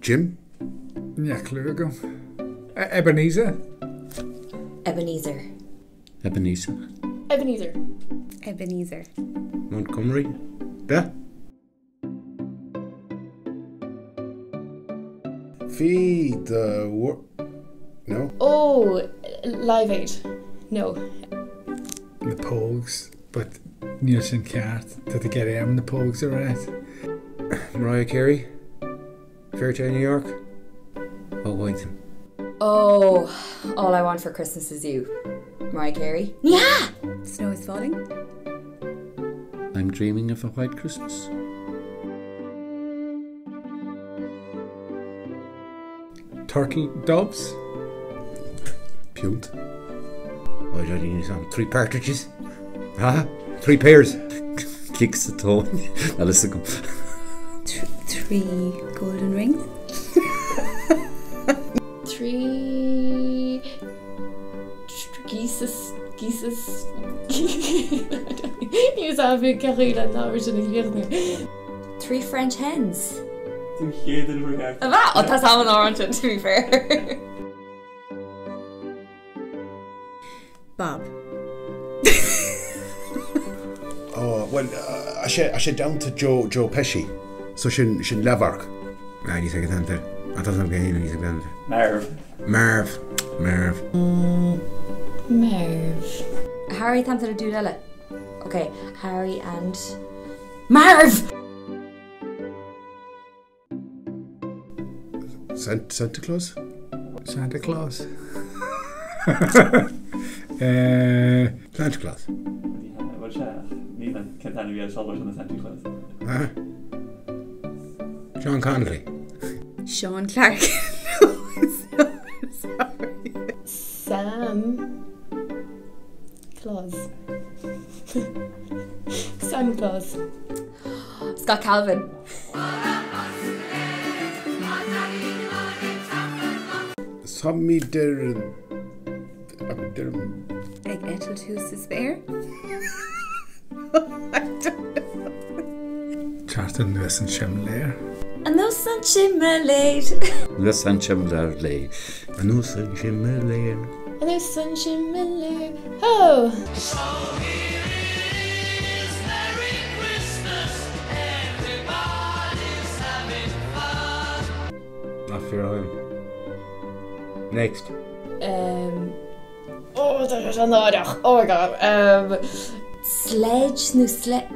Jim? Ja, Clugo. Ebenezer. Ebenezer. Ebenezer. Ebenezer. Ebenezer. Montgomery? Beth? Feed the world. No? Oh, Live Aid. No. The Pogues. But Nielsen Cart. Did they get him? The Pogues are right. Mariah Carey? Fairchild, New York? Oh, wait. Oh, All I Want for Christmas Is You. Mariah Carey. Yeah! Snow is falling. I'm dreaming of a white Christmas. Turkey Doves. Punt. Oh, Johnny, you need some 3 partridges? Huh? 3 pairs? Kicks the toe. Now listen. 3 golden rings. 3 geeses. You savez Carina, now je ne sais pas. 3 French hens. That, that's how an orange, to be fair. Bob. Oh, well, I should down to Joe Pesci. So should Lavark. Ah, ni säkert inte. Jag tar som grejen, ni säkert inte. Marv. Harry Thamsa to Dudella. Okay, Harry and Marv! Santa Claus? Santa Claus. Santa Claus. John Connolly. Sean Clark. Sorry. Sam Claus. Sam Claus. Scott Calvin. Sammy der Ag etal tú sa spéir? I don't know. Chartan Lewis and Shimlair. And those sun shimmerlaid. The sunshine lovely. I know Sun Shimmerlair. And there's Sunshine Miller. Oh! So here it is, Merry Christmas, everybody's having fun. Not fair home. Next. Oh, there's another. Oh my god. Sledge. No, Sledge.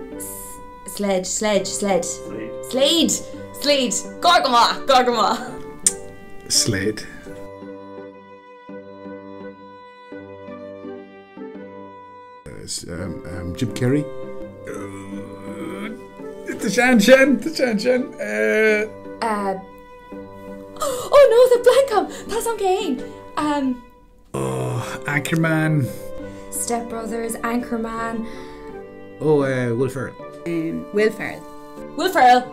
Slade. Gargama. Slade. Jim Carrey. The Shan. Oh no, the Blancom. That's okay. Anchorman. Step Brothers, Anchorman. Oh, Will Ferrell. Will Ferrell. Will Ferrell.